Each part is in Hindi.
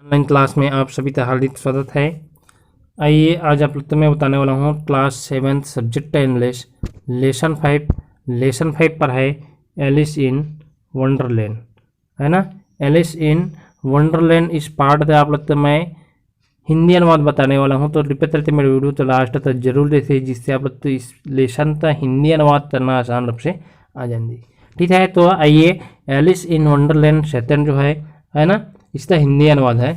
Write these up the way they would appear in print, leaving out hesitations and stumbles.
ऑनलाइन क्लास में आप सभी का हार्दिक स्वागत है। आइए आज आप लोग को मैं बताने वाला हूँ क्लास 7 सब्जेक्ट इंग्लिश लेसन 5 पर है एलिस इन वंडरलैंड, है ना। एलिस इन वंडरलैंड इस पार्ट से आप लोग को मैं हिंदी अनुवाद बताने वाला हूँ। तो रिपीट करते मेरे वीडियो तो लास्ट तक जरूर देखे, जिससे आप लोग तो इस लेसन का हिंदी अनुवाद करना आसान रूप से आ जाएंगे। ठीक है, तो आइए एलिस इन वंडरलैंड सेकंड जो है ना, इसका हिंदी अनुवाद है।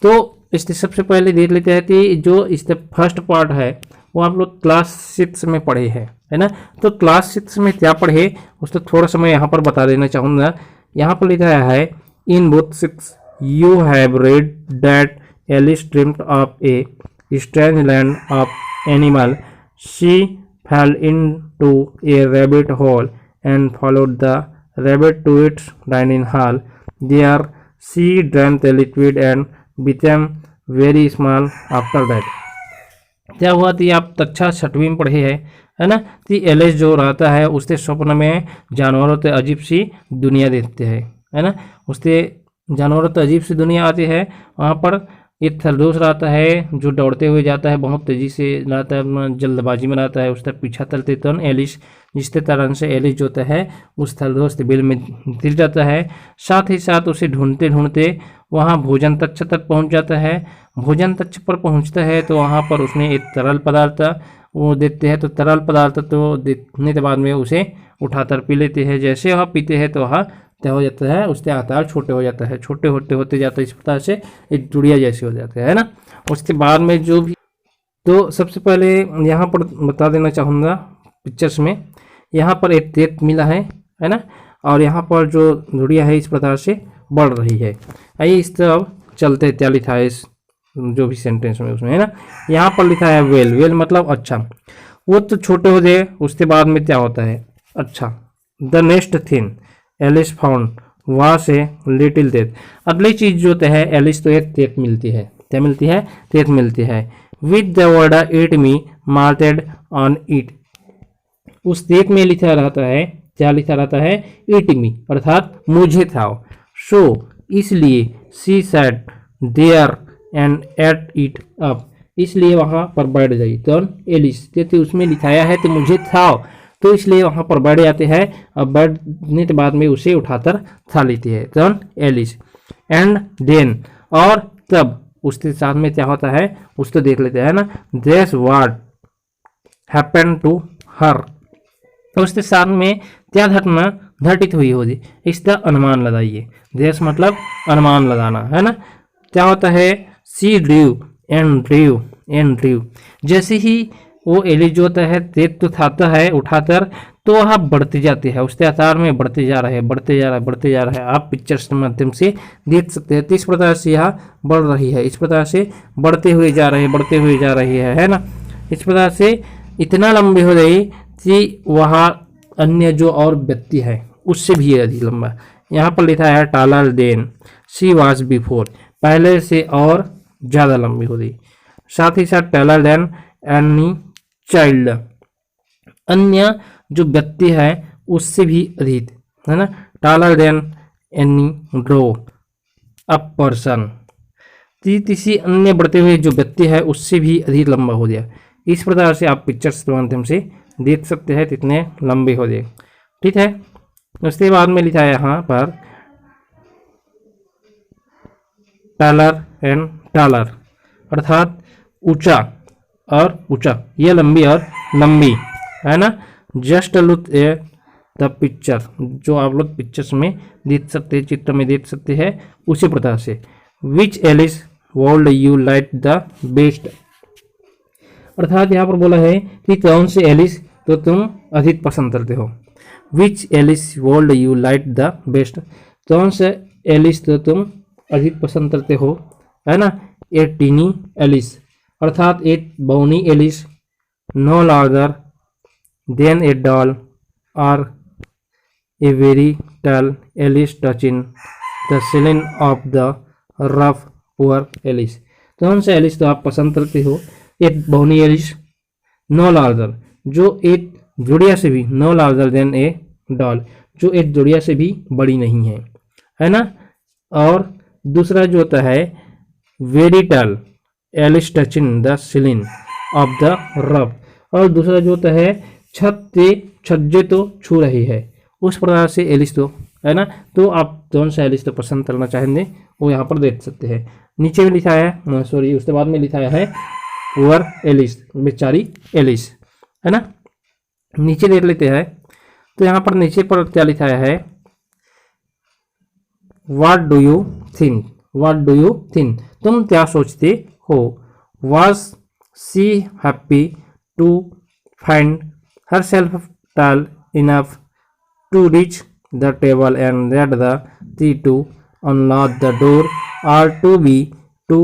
तो इससे सबसे पहले देख लेते हैं कि जो इसका फर्स्ट पार्ट है वो आप लोग क्लास 6 में पढ़े हैं, है ना। तो क्लास 6 में क्या पढ़े उसको थोड़ा सा मैं यहाँ पर बता देना चाहूँगा। यहाँ पर लिखा है in book 6 you have read that Alice dreamed of a strange land of animal she fell into a rabbit hole and followed the rabbit to its dining hall. There she drank the liquid and became very small after that. क्या हुआ थी आप कक्षा 6वीं में पढ़े है ना। कि एलिस जो रहता है उसके स्वप्न में जानवरों से अजीब सी दुनिया देखते हैं, है ना। उससे जानवरों से अजीब सी दुनिया आती है। वहाँ पर एक खरगोश रहता है जो दौड़ते हुए जाता है, बहुत तेज़ी से रहता है, जल्दबाजी में रहता है। उसका पीछा चलते तो एलिस जिसके तरह से एलिस जो होता है उस खरगोश के बिल में गिर जाता है। साथ ही साथ उसे ढूंढते ढूंढते वहाँ भोजन कक्ष तक पहुँच जाता है। भोजन कक्ष पर पहुँचता है तो वहाँ पर उसने एक तरल पदार्थ वो देते हैं। तो तरल पदार्थ तो देखने के बाद में उसे उठाकर पी लेते हैं। जैसे वह पीते हैं तो वह क्या हो जाता है, उसके आकार छोटे हो जाता है, छोटे होते जाता है। इस प्रकार से एक गुड़िया जैसे हो जाते हैं, है ना। उसके बाद में जो भी, तो सबसे पहले यहाँ पर बता देना चाहूँगा पिक्चर्स में यहाँ पर एक तेज मिला है ना। और यहाँ पर जो गुड़िया है इस प्रकार से बढ़ रही है। आइए इस तरफ चलते क्या लिखा है इस जो भी सेंटेंस में उसमें, है ना। यहाँ पर लिखा है वेल मतलब अच्छा। वो तो छोटे हो गए, उसके बाद में क्या होता है अच्छा। The next thing Alice found was a little death. अगली चीज जो है एलिस तो एक तेत मिलती है। क्या मिलती है? तेत मिलती है। With the word it me मार्टेड on it. उस तेत में लिखा रहता है, क्या लिखा रहता है? इट मी अर्थात मुझे था। सो इसलिए she said there and ate it up, इसलिए वहां पर बैठ गई। तो एलिस तो उसमें लिखाया है तो मुझे था, तो इसलिए वहां पर बैठ जाते हैं। अब बैठने के बाद में उसे उठाकर खा लेती है तो एलिस। एंड देन और तब उसके साथ में क्या होता है उसको देख लेते हैं ना। This what happened to her, तो उसके साथ में क्या घटना घटित हुई होगी इसका अनुमान लगाइए। दिस मतलब अनुमान लगाना, है ना। क्या होता है? सी ड्रीव एंड ड्रीव। जैसे ही वो एलिस जो होता है तेज तो खाता है उठाकर, तो वह बढ़ते जाते हैं, उसके आकार में बढ़ते जा रहे हैं। आप पिक्चर्स के माध्यम से देख सकते हैं। तो इस प्रकार से यह बढ़ रही है, इस प्रकार से बढ़ते हुए जा रही है ना। इस प्रकार से इतना लंबी हो गई कि वह अन्य जो और व्यक्ति है उससे भी अधिक लंबा। यहाँ पर लिखा है taller than she was before, पहले से और ज़्यादा लंबी हो गई। साथ ही साथ टालर देन एनी चाइल्ड, अन्य जो व्यक्ति है उससे भी अधिक, है ना। टालर देन एनी ड्रो अ पर्सन, किसी अन्य बढ़ते हुए जो व्यक्ति है उससे भी अधिक लंबा हो गया। इस प्रकार से आप पिक्चर्स के माध्यम से देख सकते हैं कितने लंबे हो गए। ठीक है, उसके बाद में लिखा है यहाँ पर टालर एंड टालर अर्थात ऊंचा और ऊंचा, ये लंबी और लंबी, है ना। Just look A the picture, जो आप लोग पिक्चर्स में देख सकते हैं, चित्र में देख सकते हैं, उसी प्रकार से। Which Alice world you like the best, अर्थात यहाँ पर बोला है कि कौन से एलिस तो तुम अधिक पसंद करते हो। Which Alice world you like the best, कौन से एलिस तो तुम अधिक पसंद करते हो, है ना। ए टीनी एलिस अर्थात एक बौनी Alice, no larger than a doll और a very tall Alice touching the ceiling of the roof poor Alice. कौन सा एलिस तो आप पसंद करते हो? एक बौनी एलिस, नो लार्जर जो एक जुड़िया से भी, no larger than a doll जो एक जुड़िया से भी बड़ी नहीं है, है ना। और दूसरा जो होता है very tall, Alice touching the ceiling of the roof. और दूसरा जो होता है छत से छज्जे तो छू रही है, उस प्रकार से एलिस तो है ना। तो आप कौन सा एलिस तो पसंद करना चाहेंगे वो यहाँ पर देख सकते हैं। नीचे में लिखा है सॉरी उसके बाद में लिखा है पुअर एलिस, बेचारी एलिस, है ना। नीचे देख लेते हैं तो यहाँ पर नीचे पर क्या लिखा है, what do you think, what do you think, तुम क्या सोचते हो। Was she happy to find herself tall enough to reach the table and get the key to unlock the door और to be too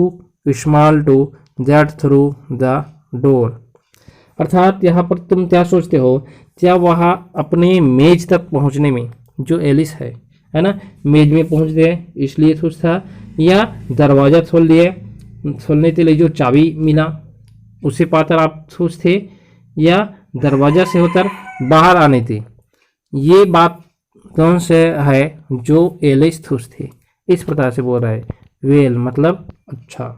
small to get through the door. अर्थात यहाँ पर तुम क्या सोचते हो, क्या वह अपने मेज तक पहुँचने में, जो एलिस है ना, मेज में पहुँच गए इसलिए खुश था, या दरवाज़ा खोलने के लिए जो चाबी मिला उसे पाकर आप खुश थे, या दरवाज़ा से होकर बाहर आने थे। ये बात कौन से है जो एलिस खुश थे, इस प्रकार से बोल रहा है। वेल मतलब अच्छा,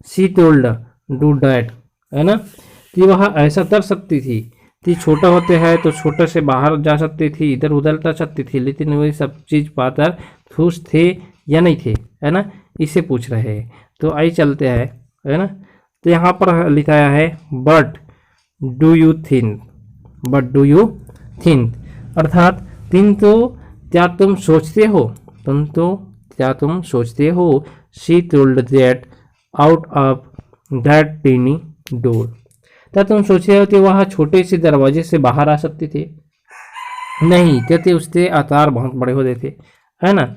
सी टोल्ड डू डैट, है ना, कि वह ऐसा कर सकती थी कि छोटा होते हैं तो छोटे से बाहर जा सकती थी, इधर उधर कर सकती थी, लेकिन वही सब चीज़ पाकर खुश थे या नहीं थे, है ना, इसे पूछ रहे हैं। तो आइए चलते हैं, है ना। तो यहाँ पर लिखाया है but do you think, but do you think, अर्थात तुम तो क्या तुम सोचते हो, तुम तो क्या तुम सोचते हो। She told that out of that tiny door, क्या तुम सोचे हो कि वह छोटे से दरवाजे से बाहर आ सकते थे, नहीं, कहते उसके आकार बहुत बड़े होते थे, है ना।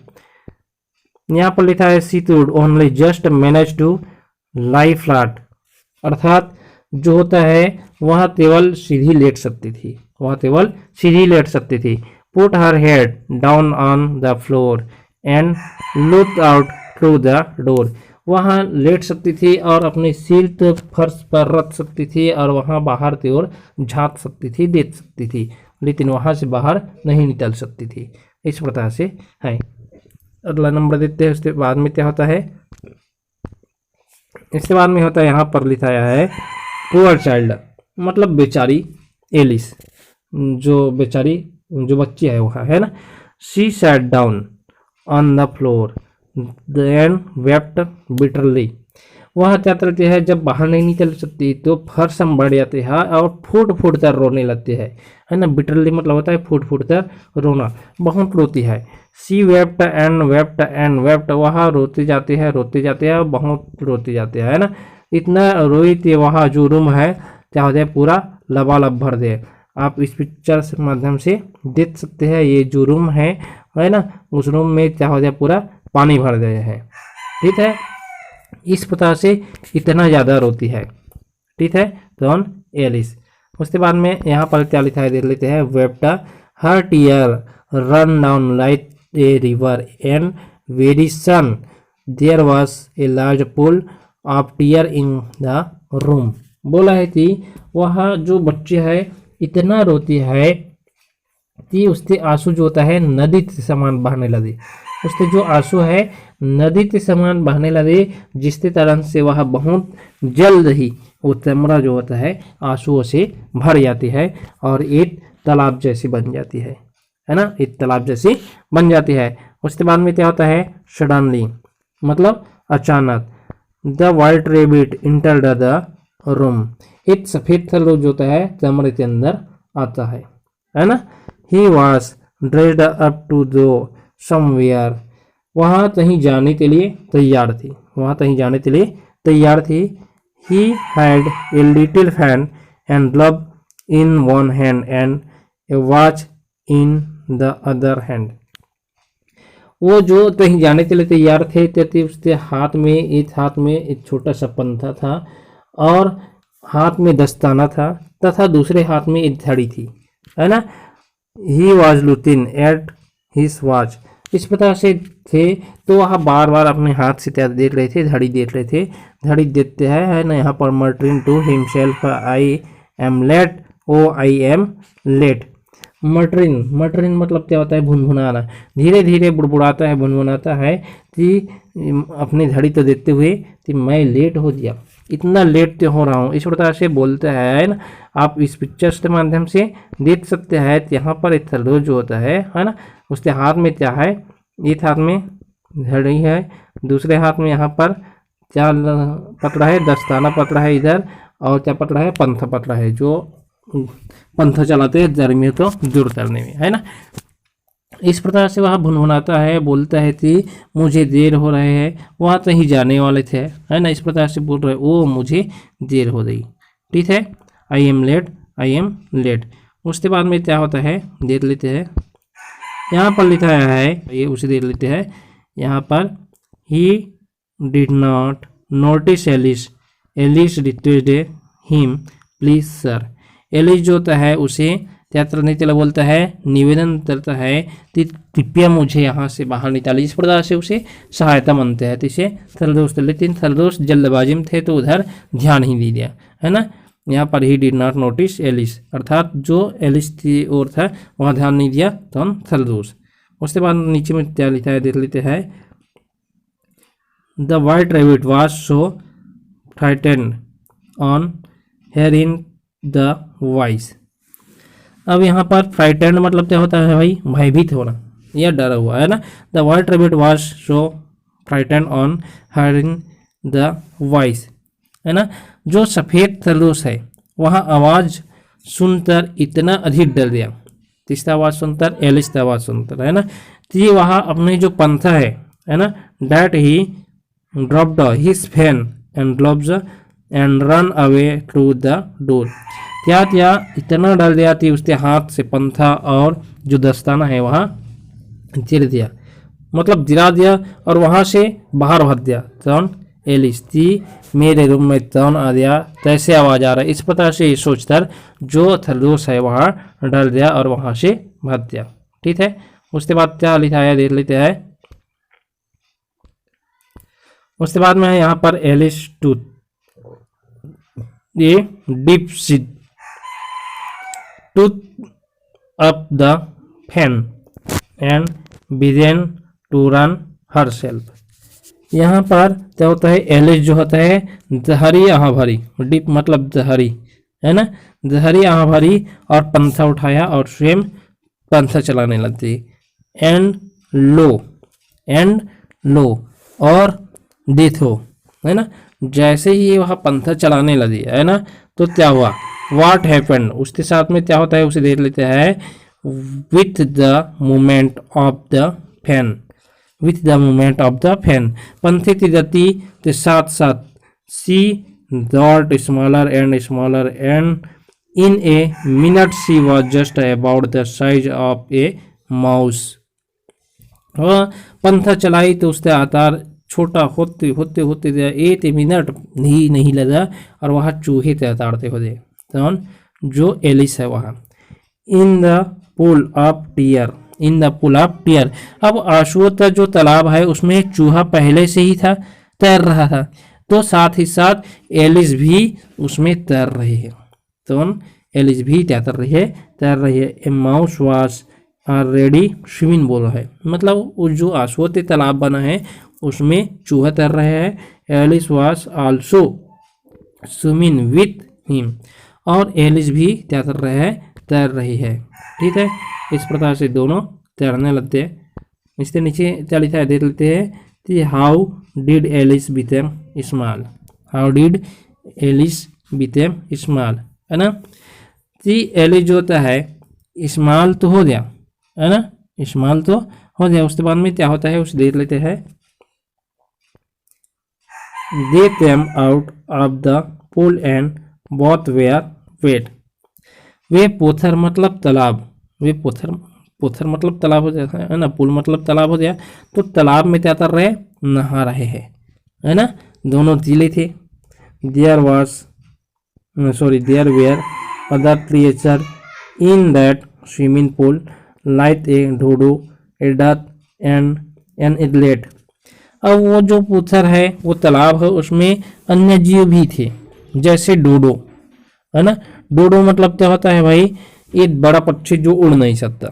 यहाँ पर लिखा है she told only just manage to lie flat, अर्थात जो होता है वह केवल सीधी लेट सकती थी, वह केवल सीधी लेट सकती थी। Put her head down on the floor and look out through the door, वहाँ लेट सकती थी और अपने सिर तो फर्श पर रख सकती थी और वहाँ बाहर की ओर झाँक सकती थी, देख सकती थी, लेकिन वहाँ से बाहर नहीं निकल सकती थी। इस प्रकार से है। अगला नंबर देते हैं, उसके बाद में क्या होता है, इसके बाद में होता है यहाँ पर लिखाया है पुअर चाइल्ड, मतलब बेचारी एलिस, जो बेचारी जो बच्ची है वह, है ना। She sat down on the floor then wept bitterly, वह क्या करती है जब बाहर नहीं निकल सकती तो फर्श में बढ़ जाते हैं और फूट फूट कर रोने लगते हैं, है ना। बिटरली मतलब होता है फूट फूट कर रोना, बहुत रोती है। She wept and wept and wept, वह रोते जाते हैं बहुत रोते जाते हैं, है ना। इतना रोई कि वह जो रूम है क्या हो जाए पूरा लबालब भर दे। आप इस पिक्चर के माध्यम से देख सकते हैं, ये जो रूम है ना, उस रूम में क्या हो जाए पूरा पानी भर गए हैं, ठीक है। इस प्रकार से इतना ज़्यादा रोती है, ठीक है, कौन, एलिस। उसके बाद में यहाँ पर क्या लिखा है देख लेते हैं, wept her tear run down like a river and very soon there was a large pool of tear in the room, बोला है कि वह जो बच्ची है इतना रोती है कि उसके आंसू जो होता है नदी के समान बहने लगे, उसके जो आंसू है नदी के समान बहने लगे, जिसके कारण से वह बहुत जल्द ही वो चमड़ा जो होता है आंसुओं से भर जाती है और एक तालाब जैसी बन जाती है ना, एक तालाब जैसी बन जाती है। उसके बाद में क्या होता है, सडनली मतलब अचानक, the wild rebate entered the room, एक सफेद खरगोश जो होता है कमरे के अंदर आता है ना। He was dressed up to do somewhere, वहाँ कहीं जाने के लिए तैयार थी, वहाँ कहीं जाने के लिए तैयार थी। He had a little fan and glove in one hand and A watch in the other hand, वो जो कहीं जाने के लिए तैयार थे तो उसके हाथ में एक छोटा सा पंथा था और हाथ में दस्ताना था तथा दूसरे हाथ में एक घड़ी थी, है ना। He was looking at his watch, इस प्रकार से थे तो वह बार बार अपने हाथ से क्या देख रहे थे, घड़ी देख रहे थे। घड़ी देखते हैं, है ना, यहाँ पर muttering to himself I am late, oh I am late, muttering, muttering मतलब क्या होता है, भुनभुनाना, धीरे धीरे बुड़बुड़ाता है, भुनभुनाता है कि अपनी घड़ी तो देखते हुए कि मैं लेट हो गया, इतना लेट तो हो रहा हूँ, इस प्रकार से बोलता है ना। आप इस पिक्चर्स के माध्यम से देख सकते हैं। यहाँ पर एक थर्डोज जो होता है ना, उसके हाथ में क्या है, एक हाथ में घड़ी है, दूसरे हाथ में यहाँ पर क्या पकड़ा है, दस्ताना पकड़ा है इधर, और क्या पकड़ा है, पंथा पकड़ा है, जो पंथा चलाते हैं गर्मियों को दूर करने में, है ना। इस प्रकार से वह भुनभुनाता है, बोलता है कि मुझे देर हो रहे है, वहाँ कहीं जाने वाले थे, है ना। इस प्रकार से बोल रहे, ओ मुझे देर हो गई, ठीक है, I am late, I am late. उसके बाद में क्या होता है, देख लेते हैं। यहाँ पर लिखा है, ये उसे देख लेते हैं। यहाँ पर he did not notice Alice, Alice requested him please sir. Alice जो होता है उसे क्या करने के लिए बोलता है, निवेदन करता है कि कृपया मुझे यहाँ से बाहर निकालिए, इस प्रकार से उसे सहायता मांगते हैं। तो इसे थर्डोस, लेकिन थर्डोस जल्दबाजी में थे तो उधर ध्यान ही नहीं दिया, है ना। यहाँ पर he did not notice Alice, अर्थात जो एलिस की ओर था वहाँ ध्यान नहीं दिया तो हम थर्डोस। उसके बाद नीचे में क्या लिखा है, देख लेते हैं। The white rabbit was so frightened on hearing the voice. अब यहाँ पर फ्राइटेंड मतलब क्या होता है भाई, भयभीत होना या डरा हुआ, है ना। The white rabbit was so frightened on hearing the voice, है ना। जो सफ़ेद खरगोश है वहाँ आवाज़ सुनकर इतना अधिक डर गया, तीसरा आवाज़ सुनकर, एलिस की आवाज़ सुनकर, है ना। तो ये वहाँ अपने जो पंथा है ना, that he dropped his fan and gloves and run away to the door. क्या क्या इतना डर गया कि उसके हाथ से पंथा और जो दस्ताना है वहाँ गिर दिया, मतलब गिरा दिया और वहाँ से बाहर भाग दिया। कौन, एलिस थी, मेरे रूम में कौन आ गया, कैसे आवाज़ आ रहा है, इस प्रकार से ये सोचकर जो थर्डोस है वहाँ डर गया और वहाँ से भाग गया, ठीक है। उसके बाद क्या लिखा है, देख लेते हैं। उसके बाद में यहाँ पर एलिस टूथ ये डीप सीड took up the fan and began to run herself. यहाँ पर क्या होता है, एलिस जो होता है जहरी आह भरी, डीप मतलब जहरी, है ना, जहरी आह भरी, और पंथा उठाया और स्वयं पंथा चलाने लगती। एंड लो और देखो, है ना, जैसे ही वह पंथा चलाने लगी, है ना, तो क्या हुआ, व्हाट हैपेंड, उसके साथ में क्या होता है उसे देख लेते हैं। With the movement of the fan, with the movement of the fan, पंथे की गति के साथ साथ she got smaller and in a minute she was just about the size of a mouse. वह पंथा चलाई तो उसका आकार छोटा होते होते होते एक मिनट ही नहीं लगा और वह चूहे के आकार थे हो गए। तो जो एलिस है वहाँ in the pool of tear, in the pool of tear. अब आंसुओं का जो तालाब है उसमें एक चूहा पहले से ही था, तैर रहा था, तो साथ ही साथ एलिस भी उसमें तैर रही है। तो एलिस भी क्या कर रही है, तैर रही है। ए माउस वाज ऑलरेडी स्विमिंग बोला है, मतलब वो जो आंसुओं के तालाब बना है उसमें चूहा तैर रहे हैं। Alice was also swimming with him, और एलिस भी क्या कर रहे हैं, तैर रही है, ठीक है। इस प्रकार से दोनों तैरने लगते हैं। इसके नीचे क्या लिखा है देख लेते हैं कि how did Alice became small, how did Alice became small, है ना। कि एलिस जो होता है स्मॉल तो हो गया, है ना, स्मॉल तो हो गया। उसके बाद में क्या होता है उसे देख लेते हैं। They came out of the pool and both were wet. वे पोथर मतलब तालाब, वे पोथर मतलब तालाब हो जाता है ना, पुल मतलब तालाब हो गया, तो तालाब में क्या कर रहे हैं, नहा रहे हैं, है ना। दोनों जिले थे। There were other creature in that swimming pool like a dodo, a duck and an eaglet. अब वो जो पोथर है वो तालाब है, उसमें अन्य जीव भी थे, जैसे डोडो, है ना। डोडो मतलब क्या होता है भाई, एक बड़ा पक्षी जो उड़ नहीं सकता,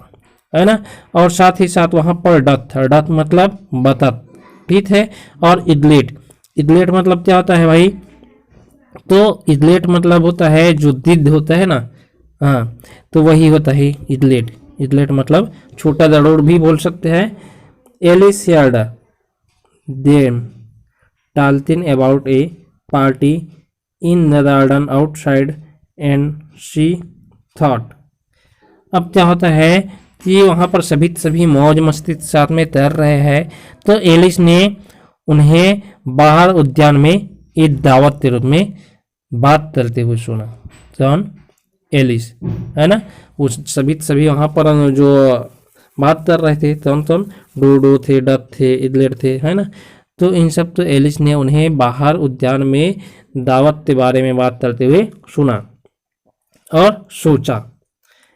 है ना। और साथ ही साथ वहां पर डक था, डक मतलब बतख, ठीक है। और इगलेट, इगलेट मतलब क्या होता है भाई, तो इगलेट मतलब होता है जो गिद्ध होता है ना, हाँ, तो वही होता है इगलेट। इगलेट मतलब छोटा जरूर भी बोल सकते हैं। एलिस हर्ड देम टाल्टिन about a party in the garden outside and she thought. अब क्या होता है कि वहाँ पर सभी मौज मस्ती के साथ में तैर रहे हैं, तो एलिस ने उन्हें बाहर उद्यान में एक दावत के रूप में बात करते हुए सुना। कौन? एलिस, है ना। उस सभी वहाँ पर जो बात कर रहे थे, कौन? डोडो थे, डक थे, इगलेट थे, है ना। तो इन सब तो एलिस ने उन्हें बाहर उद्यान में दावत के बारे में बात करते हुए सुना और सोचा।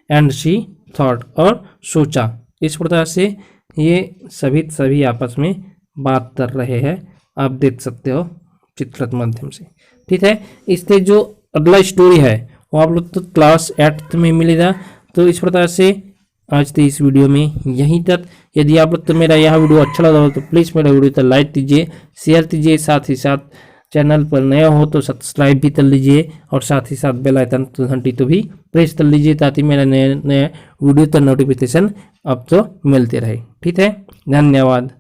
एंड शी थॉट, और सोचा। इस प्रकार से ये सभी आपस में बात कर रहे हैं, आप देख सकते हो चित्र के माध्यम से, ठीक है। इससे जो अगला स्टोरी है वो आप लोग तो क्लास 8 में मिलेगा। तो इस प्रकार से आज तो इस वीडियो में यहीं तक। यदि आप लोग तो मेरा यह वीडियो अच्छा लगा हो तो प्लीज़ मेरा वीडियो तो लाइक कीजिए, शेयर कीजिए, साथ ही साथ चैनल पर नया हो तो सब्सक्राइब भी कर लीजिए, और साथ ही साथ बेल आइकन घंटी तो भी प्रेस कर लीजिए, ताकि मेरा नया वीडियो का नोटिफिकेशन अब तो मिलते रहे, ठीक है। धन्यवाद।